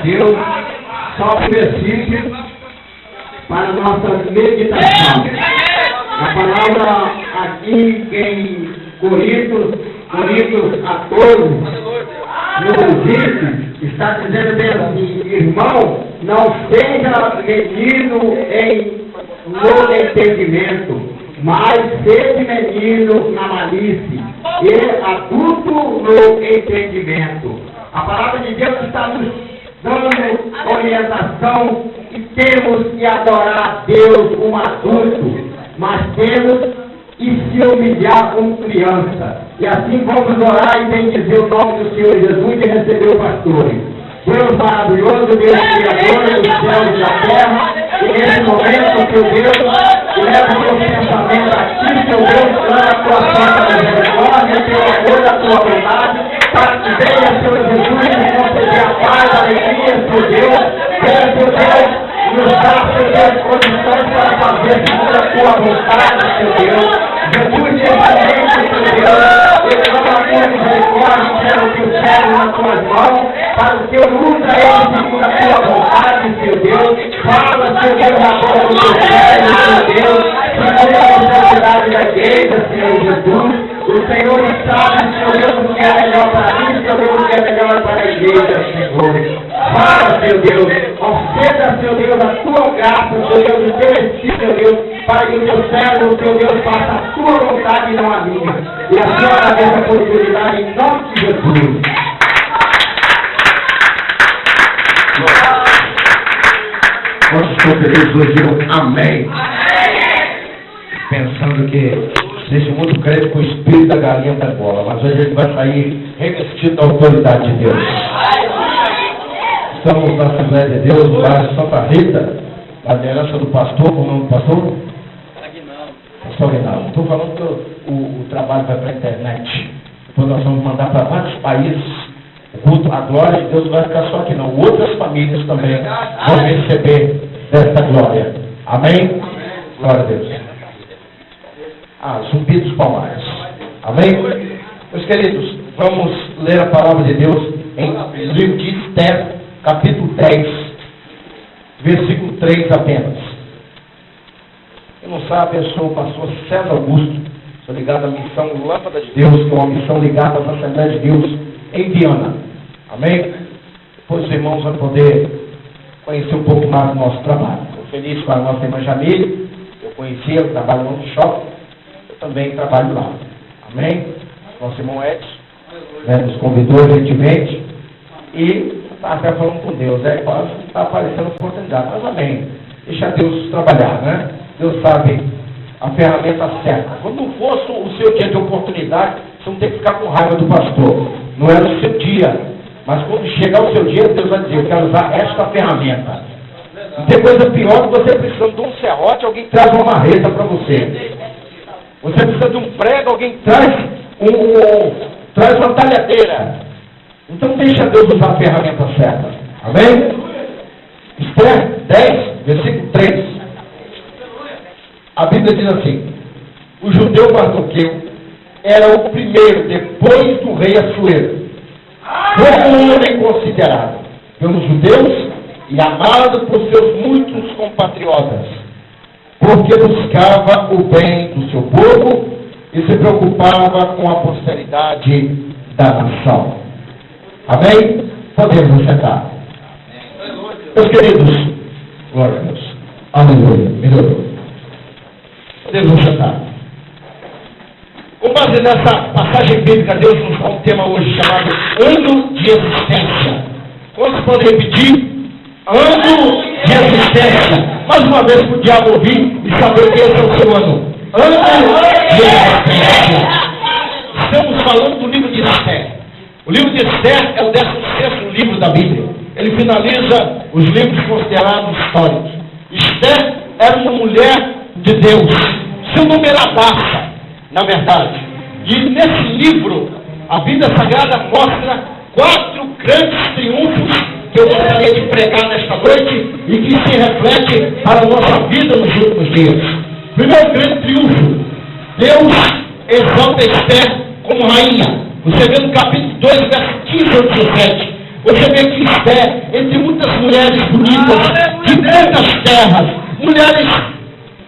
Deus, só um versículo para nossa meditação. A palavra aqui em Coríntios 14, no 20, está dizendo bem assim: irmão, não seja menino no entendimento, mas seja menino na malícia, e adulto no entendimento. A palavra de Deus está nos dando orientação que temos que adorar a Deus como adulto, mas temos que se humilhar como criança. E assim vamos orar e bendizer o nome do Senhor Jesus e receber o pastor. Deus maravilhoso, Deus criador dos céus e da terra, e nesse momento, seu Deus, que leva o meu pensamento aqui, seu Deus, clama a tua santa misericórdia, teu amor, a tua bondade, para que venha, Senhor Jesus, e conceder a paz, a alegria, seu Deus, venha, seu Deus, nos dar, seu Deus, condições para fazer segundo a tua vontade, seu Deus. Jesus, nesse momento, seu Deus, ele clama a tua misericórdia, quero que o céu nas tuas mãos, para o Senhor usa ele segundo a tua vontade, seu Deus. Fala, seu Deus, agora do teu céu, seu Deus, segundo a necessidade da igreja, Senhor Jesus. O Senhor sabe, Senhor Deus, o que é melhor para mim, Senhor Deus, o que é melhor para a igreja, Senhor. Fala, Senhor Deus, conceda, Senhor Deus, a tua graça, Senhor Deus, o teu Espírito, Senhor Deus, para que o teu servo, Senhor Deus, faça a tua vontade e não a minha. E a senhora dê essa oportunidade em nome de Jesus. Quantos conferentes hoje digam amém? Pensando que nesse mundo crente com o espírito da galinha da bola, mas hoje a gente vai sair revestido da autoridade de Deus. Estamos na Assembleia de Deus, no bairro Santa Rita, na liderança do pastor, como é o nome do pastor? Pastor Aguinaldo. Estou falando que o trabalho vai para a internet. Depois nós vamos mandar para vários países. O culto, a glória de Deus não vai ficar só aqui não. Outras famílias também vão receber desta glória. Amém? Glória a Deus. Zumbi dos Palmares. Amém? Meus queridos, vamos ler a palavra de Deus em livro de Esther, capítulo 10, versículo 3 apenas. Quem não sabe, eu sou o pastor César Augusto, sou ligado à missão Lâmpada de Deus, que é uma missão ligada à Assembleia de Deus em Viana. Amém? Depois os irmãos vão poder conhecer um pouco mais do nosso trabalho. Estou feliz com a nossa irmã Jamile, eu conheci, eu trabalho no shopping, eu também trabalho lá. Amém? Nosso irmão Edson, nos convidou gentilmente e está até falando com Deus, quase está aparecendo oportunidade, mas amém. Deixa Deus trabalhar, né? Deus sabe a ferramenta certa. Quando não fosse o seu dia de oportunidade, você não tem que ficar com raiva do pastor. Não é no seu dia. Mas quando chegar o seu dia, Deus vai dizer: eu quero usar esta ferramenta. Não tem coisa pior que você precisando de um serrote, alguém traz uma marreta para você. Você precisa de um prego, alguém traz uma talhadeira. Então deixa Deus usar a ferramenta certa. Amém? Esther 10, versículo 3. A Bíblia diz assim: o judeu Mardoqueu era o primeiro, depois do rei Assuero, como um homem considerado pelos judeus e amado por seus muitos compatriotas, porque buscava o bem do seu povo e se preocupava com a posteridade da nação. Amém? Podemos sentar. Meus queridos, glória a Deus. Aleluia. Melhorou. Podemos sentar. Com base nessa passagem bíblica, Deus nos dá um tema hoje chamado Ano de Existência. Quantos podem repetir? Ano de Existência. Mais uma vez para o diabo ouvir e saber que esse é o seu ano. Ano de Existência. Estamos falando do livro de Esther. O livro de Esther é o 16º livro da Bíblia. Ele finaliza os livros considerados históricos. Esther era uma mulher de Deus. Seu nome era Adassa, na verdade. E nesse livro, a Bíblia Sagrada mostra 4 grandes triunfos que eu gostaria de pregar nesta noite e que se reflete para a nossa vida nos últimos dias. Primeiro grande triunfo: Deus exalta Esther como rainha. Você vê no capítulo 2, verso 15 ao 17. Você vê que Esther, entre muitas mulheres bonitas de muitas terras, mulheres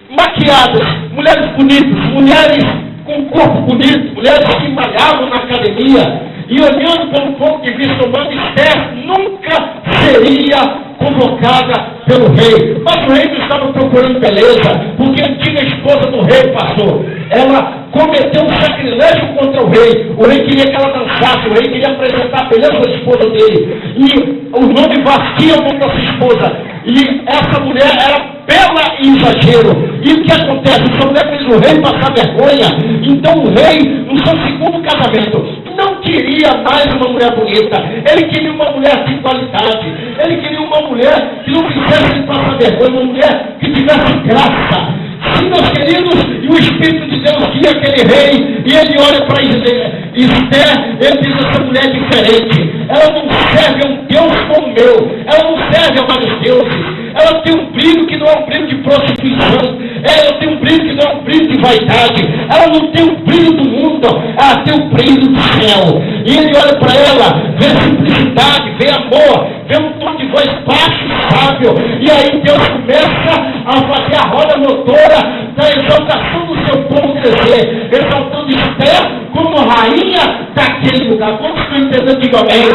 maquiadas, mulheres bonitas, mulheres com corpo bonito, mulheres que malhavam na academia. E olhando pelo ponto de vista humano, Esther nunca seria convocada pelo rei. Mas o rei não estava procurando beleza, porque a antiga esposa do rei passou. Ela cometeu um sacrilégio contra o rei. O rei queria que ela dançasse, o rei queria apresentar a beleza da esposa dele. E o nome vazia o nome da sua esposa. E essa mulher era bela e exagero. E o que acontece? Essa mulher fez o rei passar vergonha. Então o rei, no seu segundo casamento, não queria mais uma mulher bonita. Ele queria uma mulher de qualidade. Ele queria uma mulher que não fizesse ele passar vergonha, uma mulher que tivesse graça. Sim, meus queridos, e o Espírito de Deus guia aquele rei, e ele olha para Esther, ele diz: essa mulher é diferente, ela não serve a um Deus como o meu, ela não serve a vários deuses, ela tem um brilho que não é um brilho de prostituição, ela tem um brilho que não é um brilho de vaidade, ela não tem o brilho do mundo, ela tem o brilho do céu. E ele olha para ela, vê simplicidade, vê amor, vê um tom de voz baixo e sábio, e aí Deus começa a fazer a roda motora da exaltação do seu povo crescer, exaltando Esther como rainha daquele lugar. Como estão entendendo? Diga amém.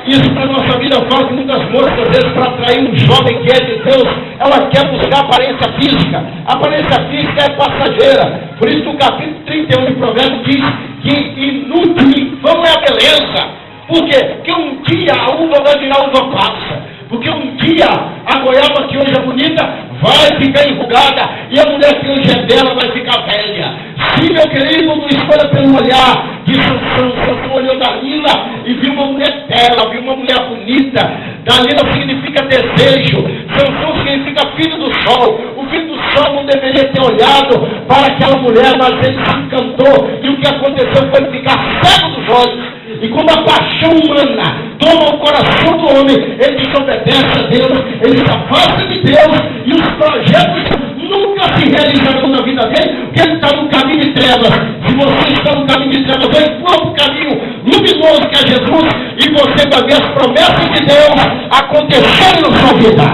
Isso para a nossa vida fala que muitas moças, às vezes, para atrair um jovem que é de Deus, ela quer buscar aparência física. A aparência física é passageira. Por isso, no capítulo 31 de Provérbios diz que inútil e vão é a beleza. Por quê? Porque um dia a uva vai virar uva passa. Porque um dia a goiaba que hoje é bonita vai ficar enrugada e a mulher que hoje é bela vai ficar velha. Sim, meu querido, não escolha pelo olhar de Sansão. Sansão olhou Dalila e viu uma mulher bela, viu uma mulher bonita. Dalila significa desejo. Sansão significa filho do sol. O filho do sol não deveria ter olhado para aquela mulher, mas ele se encantou. E o que aconteceu foi ficar cego dos olhos. E quando a paixão humana toma o coração do homem, ele desobedece a Deus, ele se afasta de Deus, e os projetos nunca se realizarão na vida dele, porque ele está no caminho de trevas. Se você está no caminho de trevas, vai para o caminho luminoso que é Jesus, e você vai ver as promessas de Deus acontecerem na sua vida.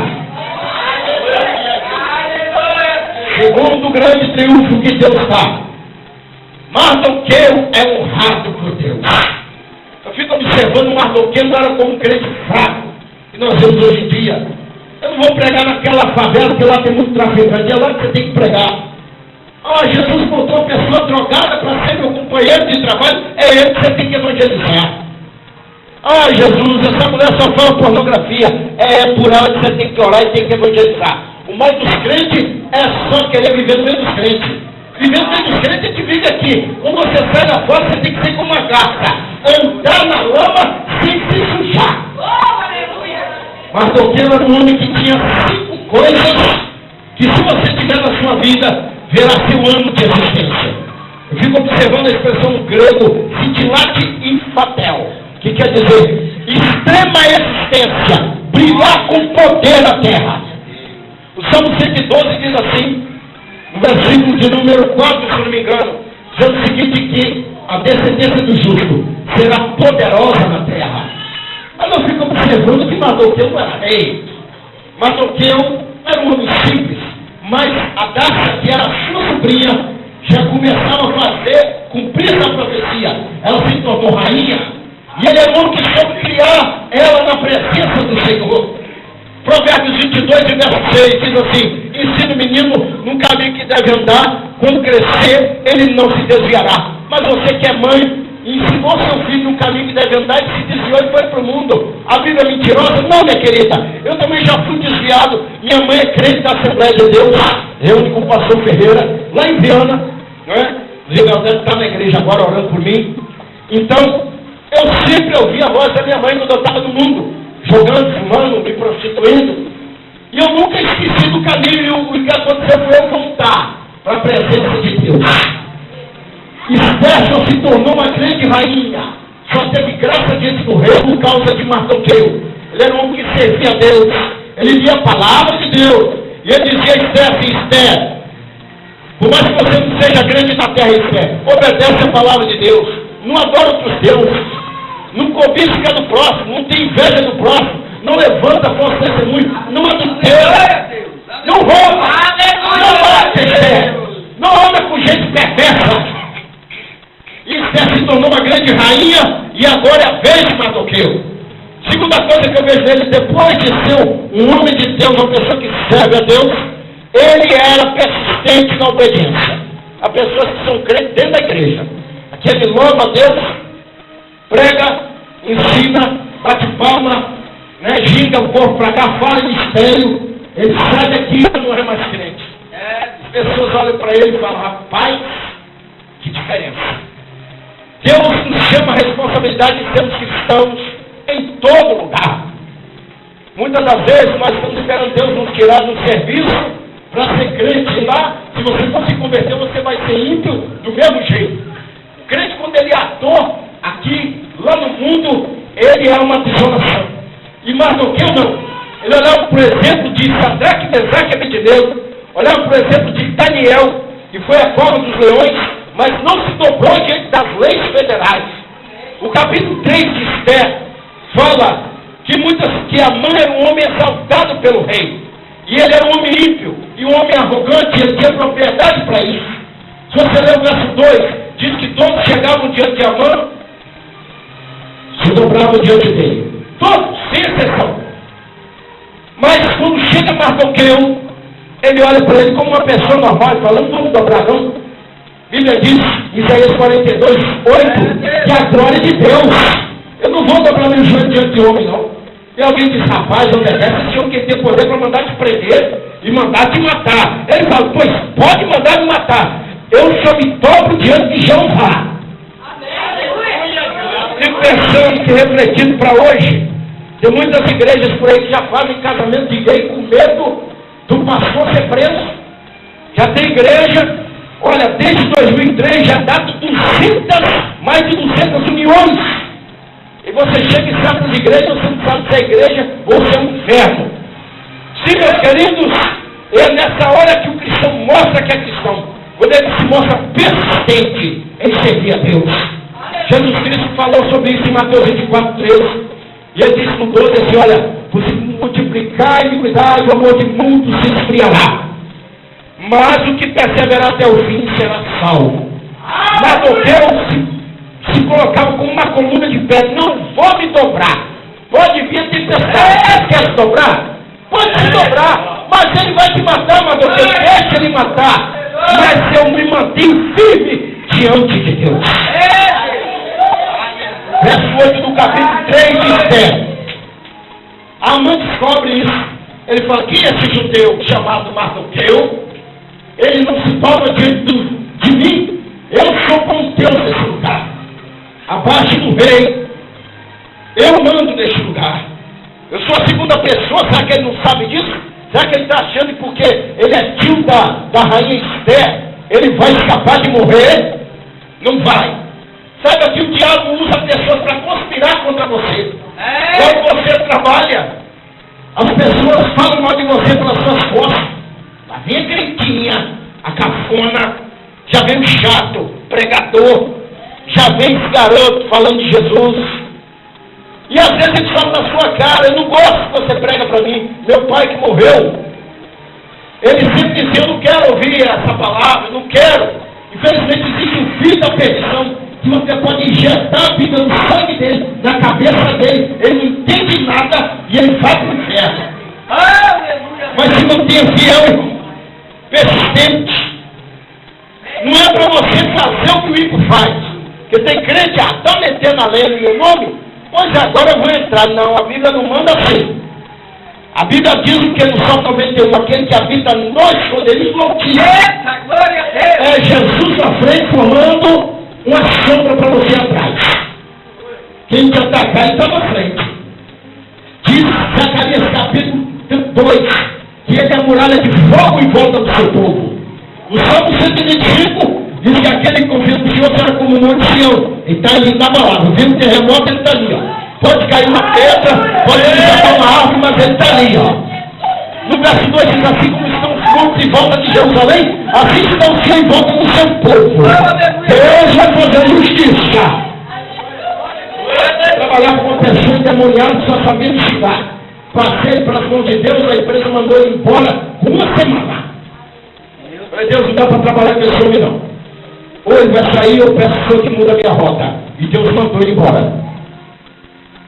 Segundo o grande triunfo que Deus dá, Mardoqueu é honrado por Deus. Eu fico observando o Mardoqueu, não era como um crente fraco que nós vemos hoje em dia. Eu não vou pregar naquela favela, porque lá tem muito traficante, é lá que você tem que pregar. Jesus botou uma pessoa drogada para ser meu companheiro de trabalho, é ele que você tem que evangelizar. Jesus, essa mulher só fala pornografia, é por ela que você tem que orar e tem que evangelizar. O mal dos crentes é só querer viver no meio dos crentes. Viver no meio dos crentes, a gente vive aqui. Quando você sai da fora, você tem que ser como uma gata. Andar na lama sem se sujar. Mardoqueu era um homem que tinha 5 coisas que, se você tiver na sua vida, verá seu ano de existência. Eu fico observando a expressão grego cintilate infatel, que quer dizer extrema existência, brilhar com poder na terra. O Salmo 112 diz assim, no versículo de número 4, se não me engano, diz o seguinte, que a descendência do justo será poderosa na terra. Mas eu fico observando que Mardoqueu não era rei. Mardoqueu era um homem simples, mas a Dácia, que era sua sobrinha, já começava a cumprir essa profecia. Ela se tornou rainha, e ele é um homem que soube criar ela na presença do Senhor. Provérbios 22, verso 6, diz assim, ensina o menino num caminho que deve andar, quando crescer, ele não se desviará. Mas você que é mãe, ensinou seu filho num caminho que deve andar e se desviou e foi para o mundo. A Bíblia é mentirosa? Não, minha querida. Eu também já fui desviado. Minha mãe é crente da Assembleia de Deus, eu com o pastor Ferreira, lá em Viana, não é? Ela deve estar na igreja agora orando por mim. Então, eu sempre ouvi a voz da minha mãe quando eu estava no mundo, jogando, fumando, me prostituindo. E eu nunca esqueci do caminho. O que aconteceu foi eu voltar para a presença de Deus. Esther só se tornou uma grande rainha, só teve graça diante do rei por causa de Mardoqueu. Ele era um homem que servia a Deus, ele lia a palavra de Deus, e ele dizia a Esther assim, Esther, por mais que você não seja grande na terra, Esther, obedece a palavra de Deus, não adora outros deuses, não cobiça do próximo, não tem inveja do próximo, não levanta falso testemunho, não adultera, não rouba, não mata, não anda com gente perversa. Esther se tornou uma grande rainha e agora é a vez de Mardoqueu. Segunda coisa que eu vejo nele, depois de ser um homem de Deus, uma pessoa que serve a Deus, ele era persistente na obediência. Há pessoas que são crentes dentro da igreja. Aquele louva a Deus, prega, ensina, bate palma, né, ginga o corpo para cá, fala em mistério, ele sai daqui e não é mais crente. As pessoas olham para ele e falam, rapaz, que diferença. Deus nos chama a responsabilidade de sermos cristãos em todo lugar. Muitas das vezes nós estamos esperando Deus nos tirar do serviço para ser crente lá. Se você não se converter, você vai ser ímpio do mesmo jeito. O crente, quando ele é ator aqui, lá no mundo, ele é uma desolação. E Mardoqueu não. Ele olhava por exemplo de Sadraque, Mesaque e Abednego, olhava por exemplo de Daniel, que foi a cova dos leões, mas não se dobrou diante das leis federais. O capítulo 3 de Esther fala que Amã era um homem exaltado pelo rei. E ele era um homem ímpio e um homem arrogante, ele tinha propriedade para isso. Se você ler o verso 2, diz que todos chegavam diante de Amã, se dobravam diante dele. Todos, sem exceção. Mas quando chega Mardoqueu, ele olha para ele como uma pessoa normal, falando, não vamos dobrar não. A Bíblia diz, Isaías 42, 8, que a glória de Deus. Eu não vou dobrar meu joelho diante de homem, não. E alguém diz, rapaz, obedece, tinha que ter poder para mandar te prender e mandar te matar. Ele fala, pois pode mandar me matar. Eu só me dobro diante de Jeová. Fico pensando que refletindo para hoje, tem muitas igrejas por aí que já fazem casamento de gay com medo do pastor ser preso. Já tem igreja, olha, desde 2003 já dá mais de 200 uniões. E você chega em certas igrejas, você não sabe se é igreja ou se é um inferno. Sim, meus queridos, é nessa hora que o cristão mostra que é cristão. Quando ele se mostra persistente em servir a Deus. Jesus Cristo falou sobre isso em Mateus 24, 13. E ele disse no 12 assim, olha, por se multiplicar a iniquidade, o amor de muitos se esfriará. Mas o que perseverar até o fim será salvo. Mardoqueu se colocava como uma coluna de pedra. Não vou me dobrar. Pode vir a tempestade. Quer se dobrar? Pode se dobrar. Mas ele vai te matar, Mardoqueu. Deixa ele matar. Mas eu me mantenho firme diante de Deus. Verso 8 do capítulo 3 de Esther. Amã descobre isso. Ele fala, quem é esse judeu chamado Mardoqueu? Ele não se dobra diante de mim. Eu sou como Deus nesse lugar. Abaixo do rei, eu mando neste lugar. Eu sou a segunda pessoa. Será que ele não sabe disso? Será que ele está achando que porque ele é tio da rainha Esther, ele vai escapar de morrer? Não vai. Saiba que o diabo usa pessoas para conspirar contra você. Quando você trabalha, as pessoas falam mal de você pelas suas costas. Lá vem a crentinha, a cafona, já vem o chato, pregador, já vem esse garoto falando de Jesus. E às vezes eles falam na sua cara, eu não gosto que você prega para mim. Meu pai que morreu, ele sempre dizia, eu não quero ouvir essa palavra, eu não quero. Infelizmente existe um fio da perdição, que você pode injetar a vida no sangue dele, na cabeça dele, ele não entende nada e ele vai para o inferno. Mas se mantenha fiel, irmão, persistente. Não é para você fazer o que o ímpio faz. Porque tem crente, está metendo a lei no meu nome? Pois agora eu vou entrar. Não, a Bíblia não manda assim. A Bíblia diz que no Salmo 91, aquele que habita no esconderijo do Altíssimo. É Jesus na frente formando uma sombra para você atrás. Quem te atacar, ele está na frente. Diz Zacarias capítulo 2, que ele é a muralha de fogo em volta do seu povo. O Salmo 125 diz que aquele que confia no Senhor será como o monte Sião. Ele está ali inabalável. Viu um terremoto, ele está ali, ó. Pode cair uma pedra, pode desatar uma árvore, mas ele está ali, ó. No verso 2 diz assim, como estão os montes em volta de Jerusalém, assim está o Senhor em volta do seu povo. Deus vai fazer justiça. Trabalhar com uma pessoa endemoniada, sua família chegar. passei para as mãos de Deus, a empresa mandou ele embora com uma semana. Eu falei, Deus, não dá para trabalhar com esse homem não. Ou ele vai sair, eu peço ao Senhor que muda a minha rota. E Deus mandou ele embora.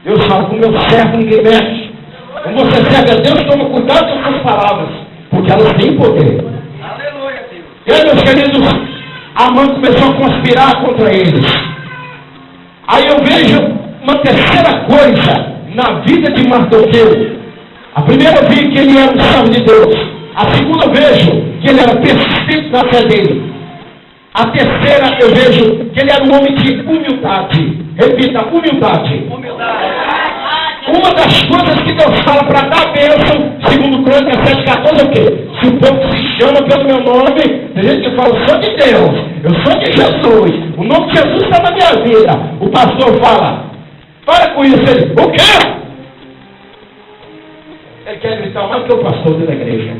Deus fala, com o meu servo ninguém mexe. Quando você serve a Deus, toma cuidado com as suas palavras, porque elas têm poder. Aleluia, Deus. E aí, meus queridos, Amã começou a conspirar contra eles. Aí eu vejo uma terceira coisa na vida de Mardoqueu. A primeira eu vi que ele era um servo de Deus. A segunda eu vejo que ele era persistente na fé dele. A terceira eu vejo que ele era um homem de humildade. Repita, humildade. Uma das coisas que Deus fala para dar bênção, segundo Crônicas 7,14, é o quê? Se o povo se chama pelo meu nome, tem gente que fala, eu sou de Deus, eu sou de Jesus, o nome de Jesus está na minha vida. O pastor fala, para com isso, ele, o quê? Ele quer gritar mais que o pastor da igreja.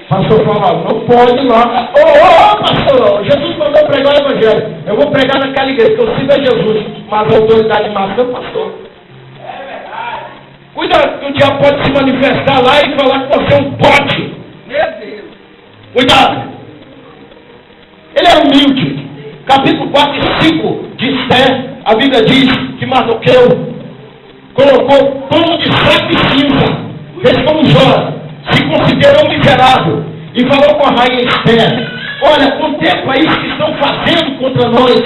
O pastor fala, não pode ir lá. Ô, pastor, Jesus mandou pregar o evangelho. Eu vou pregar naquela igreja, que eu sigo a Jesus, mas a autoridade máxima é o pastor. Cuidado, que o diabo pode se manifestar lá e falar que você é um pote. Meu Deus. Cuidado. Ele é humilde. Capítulo 4 e 5 de Esther, a Bíblia diz que Mardoqueu colocou pano de saco e cinza, fez como Jó, se considerou miserável e falou com a rainha Esther, olha, contempla isso que estão fazendo contra nós.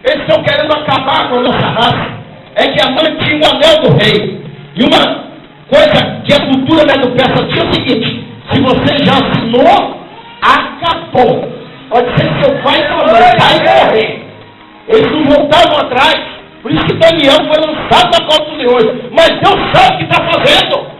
Eles estão querendo acabar com a nossa raça. É que a mãe tinha o anel do rei. E uma coisa que a cultura da peça tinha é o seguinte, se você já assinou, acabou. Pode ser que seu pai e sua mãe vai morrer. Eles não voltavam atrás. Por isso que Daniel foi lançado na cova dos leões. Mas Deus sabe o que está fazendo.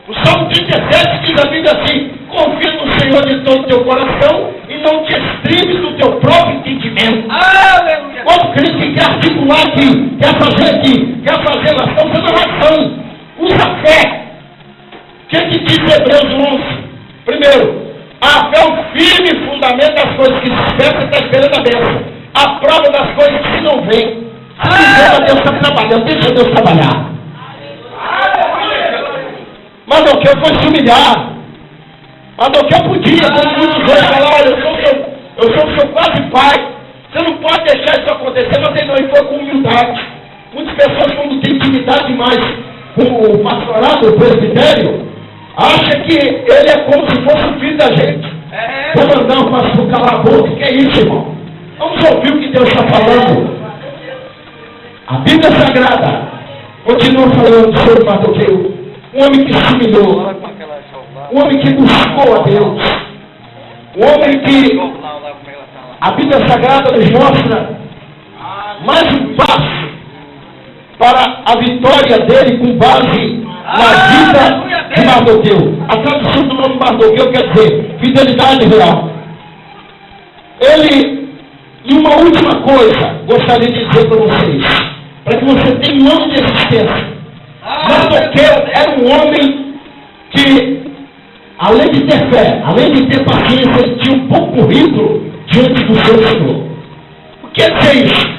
O Salmo 37 diz a Bíblia assim, confia no Senhor de todo o teu coração e não te estribes do teu próprio entendimento. Aleluia. Quando crente que quer articular aqui, quer fazer lá, estão fazendo razão. Usa fé. O que diz Hebreus 11? Primeiro, a fé é o firme fundamento das coisas que se esperam, você está esperando a bênção. A prova das coisas que não vêm. Se Deus está trabalhando, deixa Deus trabalhar. Mardoqueu foi se humilhar. Mardoqueu podia, como muitos hoje falar, olha, eu sou o seu quase pai. Você não pode deixar isso acontecer, mas ele não foi com humildade. Muitas pessoas, quando têm intimidade demais com o pastorado, o presbitério, acham que ele é como se fosse o filho da gente. Vou mandar o pastor calar a boca. Que é isso, irmão? Vamos ouvir o que Deus está falando. A Bíblia Sagrada continua falando sobre Mardoqueu. Um homem que se humilhou, um homem que buscou a Deus, um homem que a Bíblia Sagrada nos mostra mais um passo para a vitória dele com base na vida de Mardoqueu. A tradução do nome Mardoqueu quer dizer fidelidade real. Ele, e uma última coisa, gostaria de dizer para vocês, para que você tenha um ano de existência. Mardoqueu era um homem que, além de ter fé, além de ter paciência, ele tinha um bom currículo diante do seu Senhor. O que é dizer isso?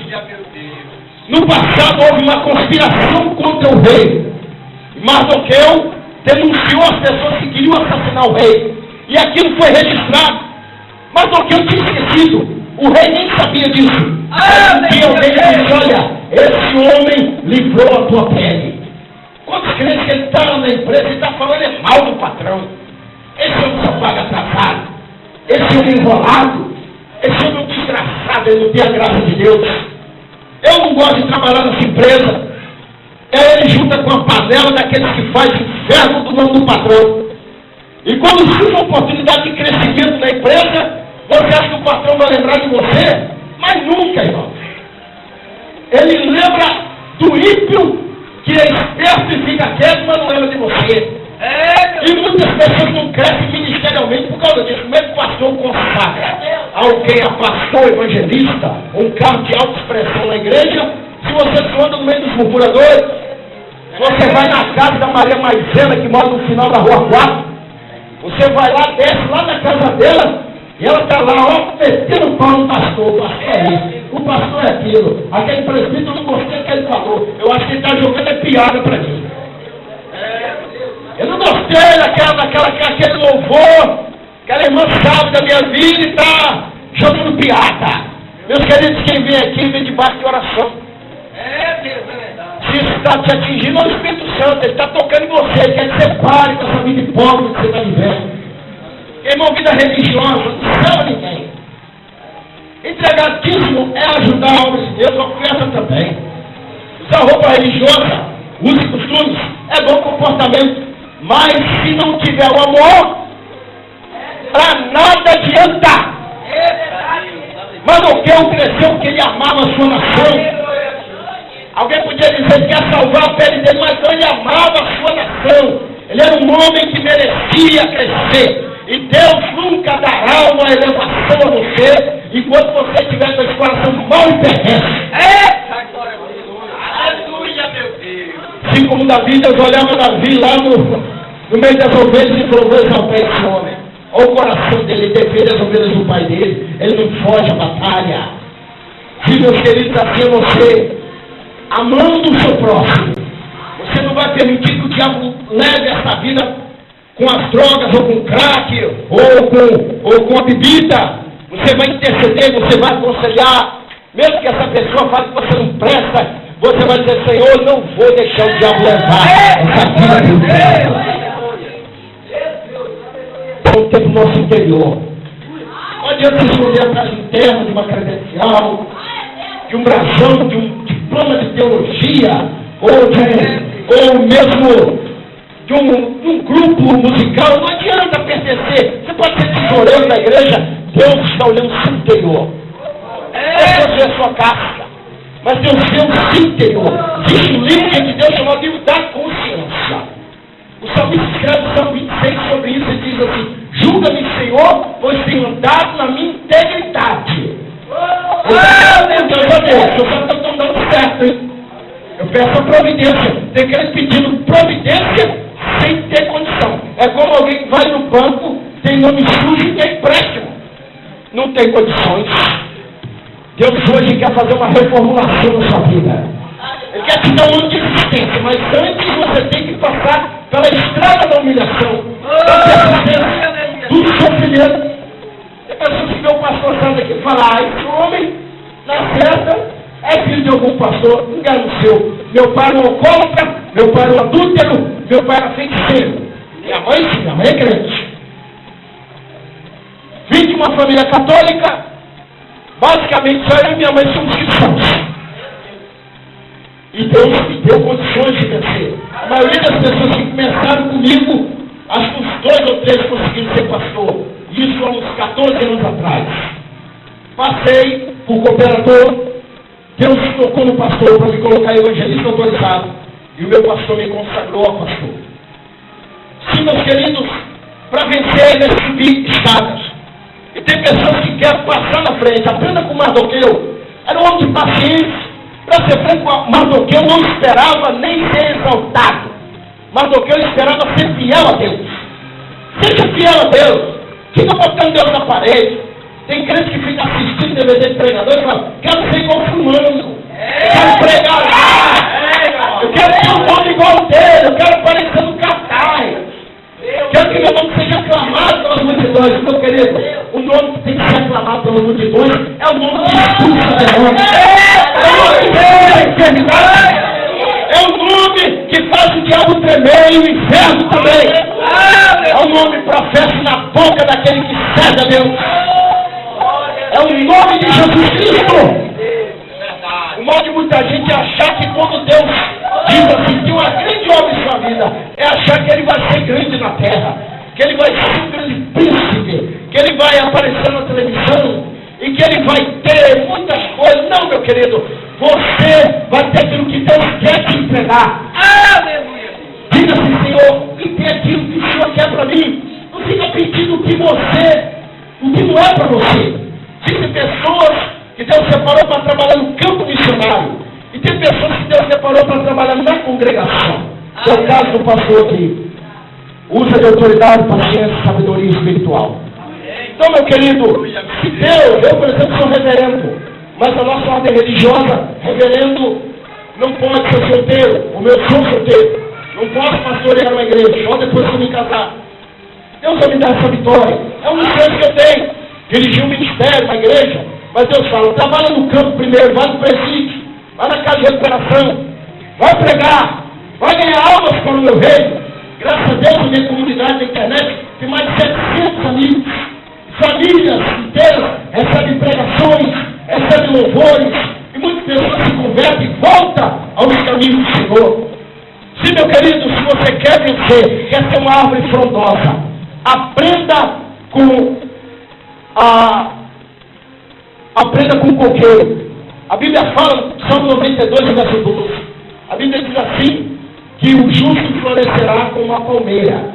No passado houve uma conspiração contra o rei. Mardoqueu denunciou as pessoas que queriam assassinar o rei. E aquilo foi registrado. Mardoqueu tinha esquecido. O rei nem sabia disso. Um dia alguém disse, olha, esse homem livrou a tua pele. Quantos crentes que ele está na empresa e está falando é mal do patrão? Esse homem só paga atrasado. Esse homem enrolado. Esse homem é um desgraçado, ele não tem a graça de Deus. Eu não gosto de trabalhar nessa empresa. Ele junta com a panela daqueles que fazem inferno do nome do patrão. E quando surge uma oportunidade de crescimento na empresa, você acha que o patrão vai lembrar de você? Mas nunca, irmão. Ele lembra do ímpio que é esperto e fica quieto, mas não lembra de você. E muitas pessoas não crescem ministerialmente por causa disso. Como é que o pastor consagra alguém a pastor evangelista, um cargo de alta expressão na igreja, se você só anda no meio dos murmuradores? Você vai na casa da Maria Maisena, que mora no final da rua 4, você vai lá, desce lá na casa dela, e ela está lá, ó, metendo pau no pastor. O pastor é isso, o pastor é aquilo. Aquele presbítero, eu não gostei do que ele falou. Eu acho que ele está jogando piada para mim. dele, aquele louvor, aquela irmã sabe da minha vida e está jogando piada. Meus queridos, quem vem aqui vem debaixo de oração. Deus, é verdade. Se isso está te atingindo, é o Espírito Santo, ele está tocando em você, ele quer que você pare com essa vida hipócrita que você está vivendo. Irmão, vida religiosa, não serve a ninguém. Entregar dízimo é ajudar a obra de Deus, oferta também. Usar roupa religiosa, use costumes, é bom comportamento. Mas se não tiver o amor, para nada adianta. Mardoqueu cresceu porque ele amava a sua nação. Alguém podia dizer que quer salvar a pele dele, mas não, ele amava a sua nação. Ele era um homem que merecia crescer. E Deus nunca dará uma elevação a você enquanto você tiver seu coração mal e perverso. Aleluia, meu Deus. Assim como Davi, Deus olhava Davi lá no meio das ovelhas e falou: exaltar esse homem. Olha o coração dele, ele defende as ovelhas do pai dele. Ele não foge à batalha. Se, meus queridos, assim você, amando o seu próximo, você não vai permitir que o diabo leve essa vida com as drogas, ou com crack, ou com a bebida. Você vai interceder, você vai aconselhar. Mesmo que essa pessoa fale que você não presta, você vai dizer: Senhor, não vou deixar o diabo levar essa vida do Deus. O tempo nosso interior. Não adianta se esconder atrás de um termo, de uma credencial, de um brasão, de um diploma de teologia, ou mesmo de um grupo musical. Não adianta pertencer. Você pode ser tesoureiro da igreja. Deus está olhando o seu interior. Deus vê a sua casca, mas Deus vê o seu interior. Existe um livro de Deus chamado livro da consciência. O salmista escreve o Salmo 26 sobre isso e diz assim: julga-me, Senhor, pois tenho andado na minha integridade. Eu só estou dando certo, hein? Eu peço a providência. Tem crente pedindo providência sem ter condição. É como alguém que vai no banco, tem nome sujo e tem empréstimo. Não tem condições. Deus hoje quer fazer uma reformulação na sua vida. Ele quer te dar um ano de existência, mas antes você tem que passar pela estrada da humilhação, da persistência, do sofrimento. Tem pessoas que vê o pastor Santo aqui e falam: esse homem, na certa, é filho de algum pastor. Engano seu. Meu pai era um alcoólatra, meu pai era um adúltero, meu pai era feiticeiro. Minha mãe é crente. Vim de uma família católica, basicamente só eu e minha mãe somos cristãos. E Deus me deu condições de vencer. A maioria das pessoas que começaram comigo, acho que uns 2 ou 3 conseguiram ser pastor. Isso há uns 14 anos atrás. Passei por cooperador. Deus tocou no pastor para me colocar evangelista autorizado. E o meu pastor me consagrou a pastor. Sim, meus queridos, para vencer é nesse subir escadas. E tem pessoas que querem passar na frente. Aprenda com Mardoqueu. Era um homem de paciência. Para ser franco, Mardoqueu não esperava nem ser exaltado. Mardoqueu esperava ser fiel a Deus. Seja fiel a Deus. Fica botando Deus na parede. Tem crente que fica assistindo DVD de pregador e fala: quero ser igual fulano. Quero pregar lá. Eu quero ter um nome igual dele. Eu quero aparecer no cartaz. Quero que meu nome seja aclamado pelas multidões. Meu querido, o nome que tem que ser aclamado pelas multidões é o nome de expulsa demônios. É o nome que faz o diabo tremer e o inferno também. É o nome professo na boca daquele que serve a Deus. É o nome de Jesus Cristo. O mal de muita gente é achar que quando Deus diz assim, que uma grande obra em sua vida, é achar que ele vai ser grande na terra, que ele vai ser um grande príncipe, que ele vai aparecer na televisão e que ele vai ter muitas coisas. Não, meu querido, você vai ter aquilo que Deus quer te entregar. Aleluia. Diga assim: Senhor, e tem aquilo que o Senhor quer para mim. Não fica pedindo o que não é para você. Existem pessoas que Deus separou para trabalhar no campo missionário. E tem pessoas que Deus separou para trabalhar na congregação. É o caso do pastor que usa de autoridade, paciência, sabedoria espiritual. Então, meu querido, se Deus, eu, por exemplo, sou reverendo, mas a nossa ordem religiosa, reverendo, não pode ser solteiro, como eu sou solteiro. Não posso pastorear uma igreja, só depois que eu me casar. Deus vai me dar essa vitória. É um descanso que eu tenho. Dirigir um ministério, uma igreja. Mas Deus fala, trabalha no campo primeiro, vai no presídio, vai na casa de recuperação, vai pregar, vai ganhar almas para o meu reino. Graças a Deus, na minha comunidade da internet, tem mais de 700 amigos. Famílias inteiras recebem pregações, recebem louvores, e muitas pessoas se convertem e voltam aos caminhos do Senhor. Sim, meu querido, se você quer vencer, quer ser uma árvore frondosa, aprenda com o coqueiro. A Bíblia fala, Salmo 92, versículo 12. A Bíblia diz assim, que o justo florescerá como uma palmeira.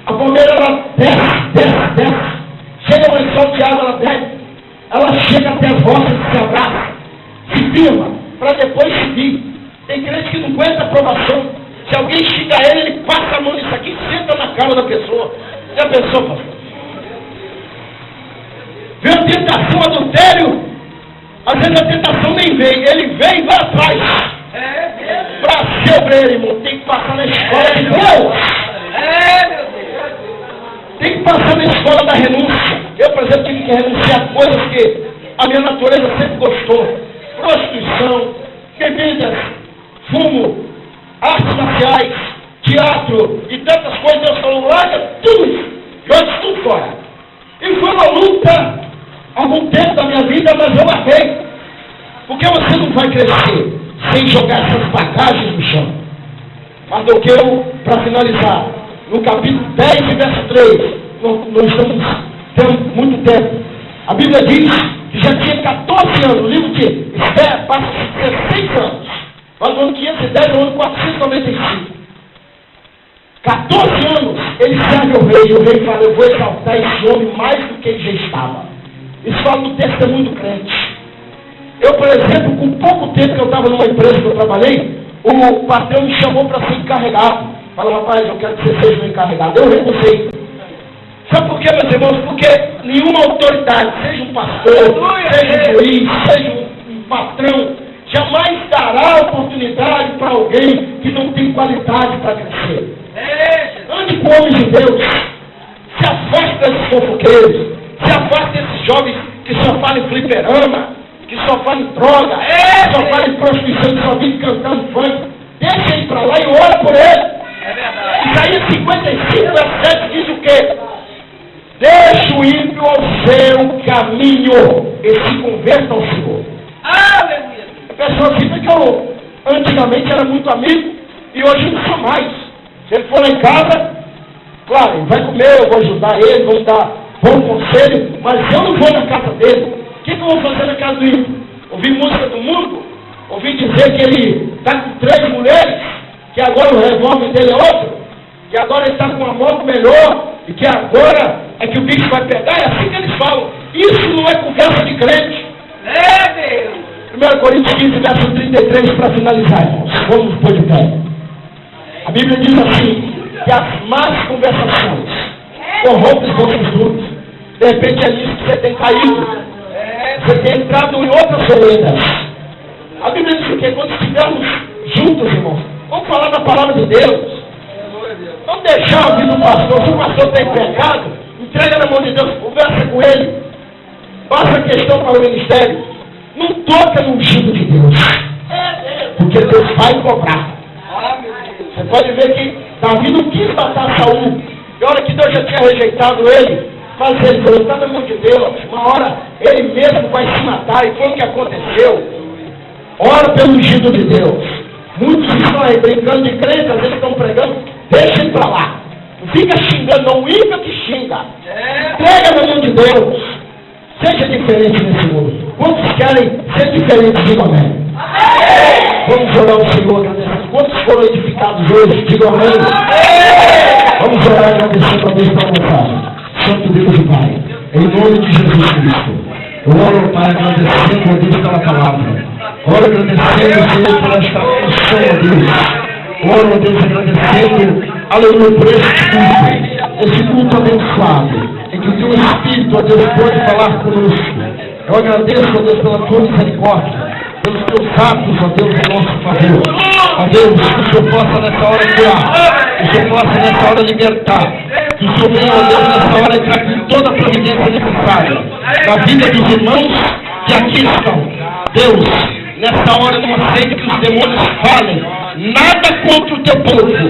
A palmeira, ela desce. Chega no lençol de água, ela desce. Ela chega até as rochas, se abraça, se firma, para depois subir. Tem crente que não aguenta a aprovação. Se alguém xinga ele, ele passa a mão nisso aqui e senta na cara da pessoa. Já pensou, pastor? Vê a tentação, adultério. Às vezes a tentação nem vem. Ele vem e vai atrás. Para ser obreiro, irmão, tem que passar na escola de Deus. Tem que passar na escola da renúncia. Eu, por exemplo, tive que renunciar a coisas que a minha natureza sempre gostou. Prostituição, bebidas, fumo, artes marciais, teatro e tantas coisas. Deus falou, larga tudo isso. Joga tudo fora. E foi uma luta algum tempo da minha vida, mas eu larguei. Porque você não vai crescer sem jogar essas bagagens no chão. Mas do que eu, para finalizar, no capítulo 10 e verso 3, nós estamos tendo muito tempo. A Bíblia diz que já tinha 14 anos, o livro de Esther passa 16 anos. Mas no ano 510 é o ano 495. 14 anos ele serve ao rei, e o rei fala, eu vou exaltar esse homem mais do que ele já estava. Isso fala do testemunho do crente. Eu, por exemplo, com pouco tempo que eu estava numa empresa que eu trabalhei, o patrão me chamou para ser encarregado. Falou, rapaz, eu quero que você seja um encarregado. Eu recusei. Sabe por quê, meus irmãos? Porque nenhuma autoridade, seja um pastor, seja um juiz, seja um patrão, jamais dará oportunidade para alguém que não tem qualidade para crescer. Ande com homens de Deus. Se afaste desses fofoqueiros. Se afaste desses jovens que só falam em fliperama, que só falam em droga, só falam em prostituição, que só vivem cantando funk. Deixa ele para lá e ora por ele. Isaías 55, verso 7 diz o quê? Deixa o ímpio ao seu caminho e se converta ao Senhor. Aleluia! A pessoa fica que eu antigamente era muito amigo e hoje não sou mais. Se ele for lá em casa, claro, ele vai comer, eu vou ajudar ele, vou dar bom conselho, mas eu não vou na casa dele. O que eu vou fazer na casa do ímpio? Ouvir música do mundo? Ouvir dizer que ele está com 3 mulheres, que agora o revólver dele é outro, que agora ele está com uma moto melhor, e que agora é que o bicho vai pegar, é assim que eles falam. Isso não é conversa de crente. Deus! 1 Coríntios 15, verso 33, para finalizar, irmãos. Vamos pôr de pé. A Bíblia diz assim, que as más conversações corrompem os bons costumes. De repente é nisso que você tem caído. Você tem entrado em outras veredas. A Bíblia diz que quando estivermos juntos, irmãos, vamos falar da palavra de Deus. Vamos deixar ouvir do pastor. Se o pastor tem pecado, entrega na mão de Deus, conversa com ele. Passa a questão para o ministério. Não toca no ungido de Deus. Porque Deus vai cobrar. Você pode ver que Davi não quis matar Saul. E a hora que Deus já tinha rejeitado ele, mas ele falou, está na mão de Deus. Uma hora ele mesmo vai se matar. E foi o que aconteceu. Ora pelo ungido de Deus. Muitos estão aí brincando de crente, às vezes estão pregando. Deixa ele para lá. Não fica xingando, não ímpio que xinga. Entrega na mão de Deus. Seja diferente nesse mundo. Quantos querem ser diferentes? Digam amém. Vamos orar ao Senhor agradecendo. Quantos foram edificados hoje? Digam amém. Vamos orar agradecendo a Deus pela mensagem. Santo Deus e Pai, em nome de Jesus Cristo, eu oro, Pai, agradecendo a Deus pela palavra. Oro agradecendo, Senhor, por esta função, a Deus. Oro, a Deus, agradecendo, aleluia, por esse culto abençoado, em que o Teu Espírito, ó Deus, pode falar conosco. Eu agradeço, ó Deus, pela Tua misericórdia. pelos teus atos, ó Deus, em nosso favor. Ó Deus, que o Senhor possa nessa hora curar, que o Senhor possa nessa hora libertar, que o Senhor venha, ó Deus, nessa hora entrar com toda a providência necessária na vida dos irmãos que aqui estão. Deus, nessa hora eu não aceito que os demônios falem nada contra o teu povo. O teu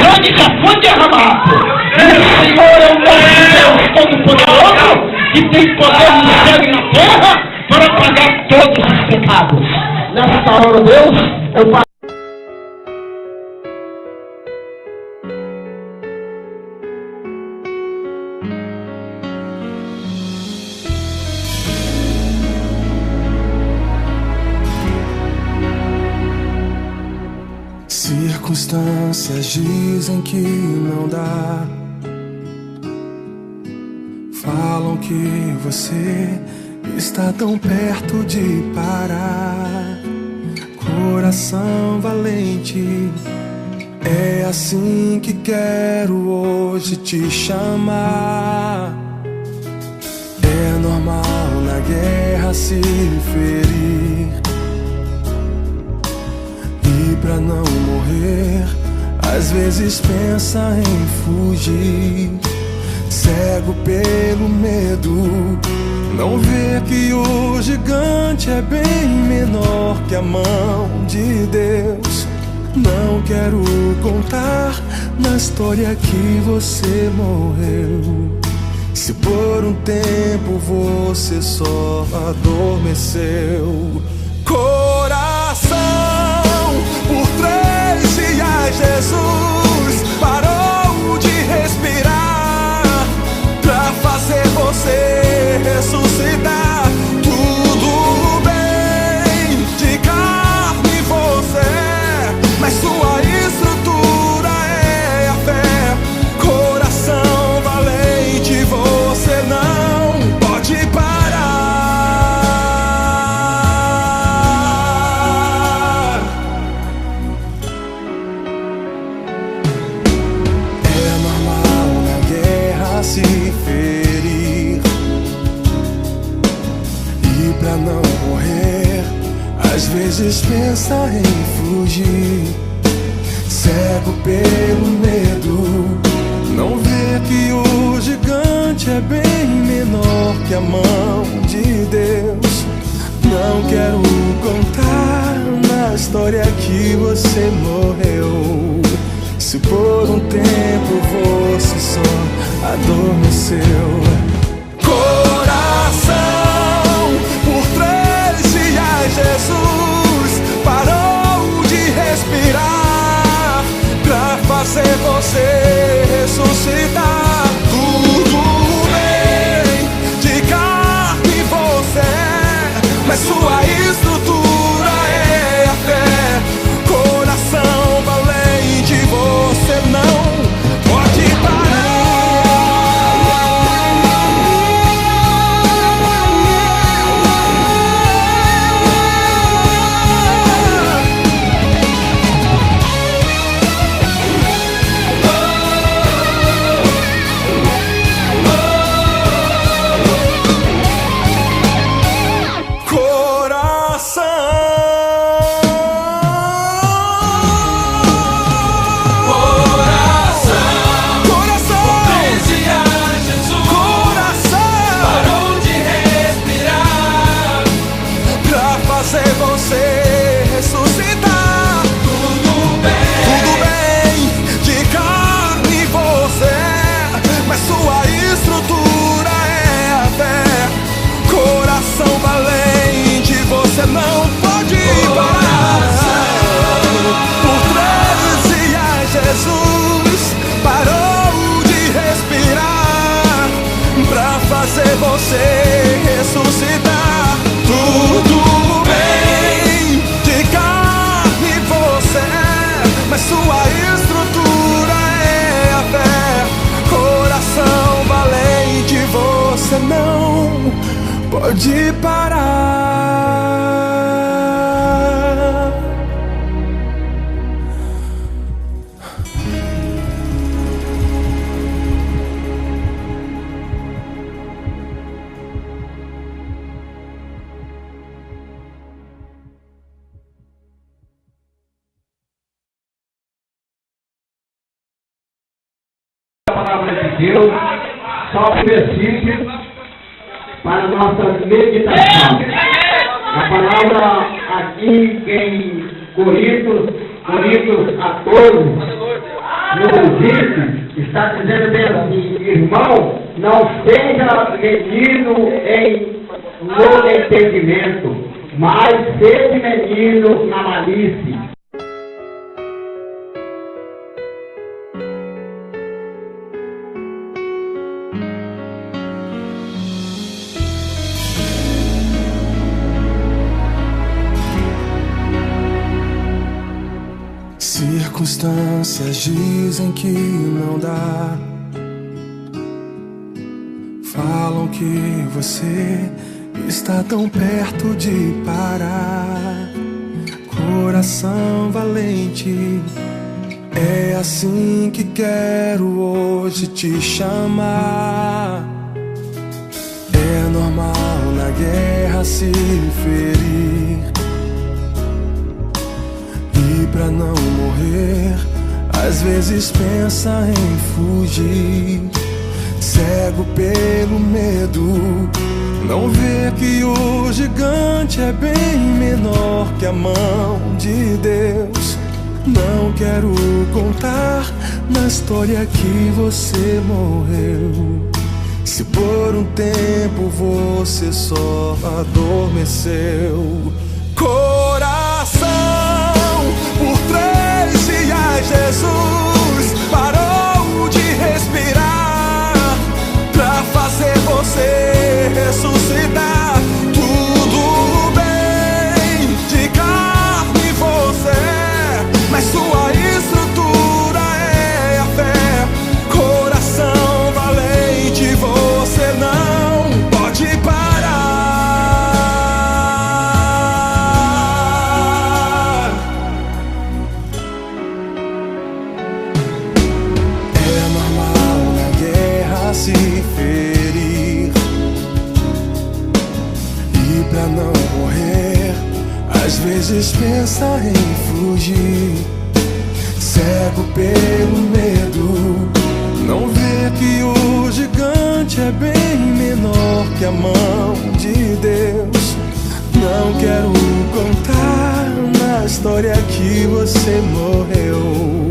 sangue já foi derramado. E o Senhor é o nosso Deus Todo-Poderoso, que tem poder no céu e na terra para pagar todos os pecados. Nesta hora, Deus, eu pago. Circunstâncias dizem que não dá. Falam que você está tão perto de parar. Coração valente, é assim que quero hoje te chamar. É normal na guerra se ferir, e pra não morrer, às vezes pensa em fugir. Cego pelo medo, não vê que o gigante é bem menor que a mão de Deus. Não quero contar na história que você morreu, se por um tempo você só adormeceu. Coração, por 3 dias Jesus parou de respirar pra fazer você ressuscitar. Tudo bem, de carne você, mas sua estrutura é a fé. Coração valente, você não pode parar. É normal na guerra se ferir, e pra não morrer, às vezes pensa em fugir. Cego pelo medo, não vê que o gigante é bem menor que a mão de Deus. Não quero contar na história que você morreu, se por um tempo você só adormeceu. Coração, por 3 dias Jesus parou de respirar pra fazer você ressuscitar. Tudo bem, de carne você, mas sua estrutura é a fé. Coração valente, você não pode parar. Fazer você ressuscitar. Tudo bem, de carne você, mas sua estrutura é a fé. Coração valente, você não pode parar. Deus, só um versículo para nossa meditação. A palavra aqui em Coríntios 14, no 20, está dizendo bem assim: irmão, não seja menino no entendimento, mas seja menino na malícia. Circunstâncias dizem que não dá, falam que você está tão perto de parar. Coração valente, é assim que quero hoje te chamar. É normal na guerra se ferir, e pra não morrer, às vezes pensa em fugir. Cego pelo medo, não vê que o gigante é bem menor que a mão de Deus. Não quero contar na história que você morreu, se por um tempo você só adormeceu. Coração, por 3 dias Jesus parou de respirar pra fazer você ressuscitar. Tudo bem, de carne você, mas sua estrutura é a fé. Coração valente, você não pode parar. Se ferir, e pra não morrer, às vezes pensa em fugir. Cego pelo medo, não vê que o gigante é bem menor que a mão de Deus. Não quero contar na história que você morreu,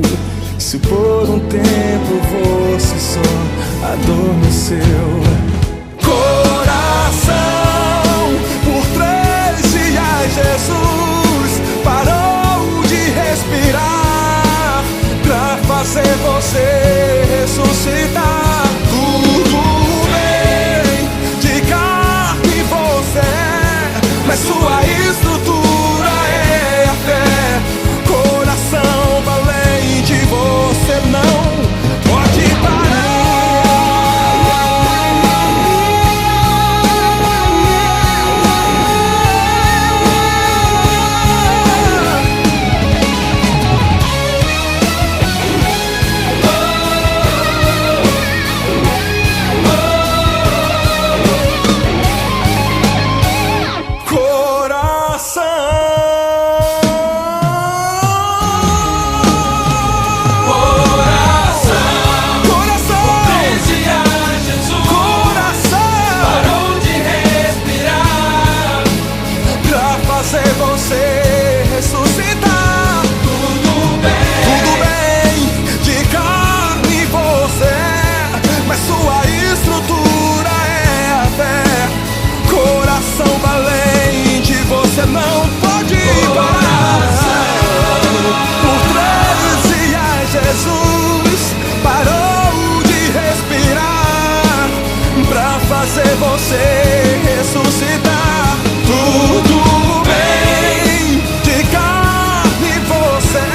se por um tempo você só adormeceu. Coração, por 3 dias Jesus parou de respirar pra fazer você ressuscitar. Tudo bem, de carne você, mas sua estrutura é a fé. Coração valente, você não pode parar. Você não pode parar. Por 3 dias Jesus parou de respirar pra fazer você ressuscitar. Tudo bem, de carne você,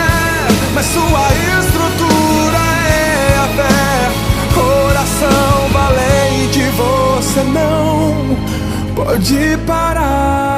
mas sua estrutura é a fé. Coração valente, você não pode parar.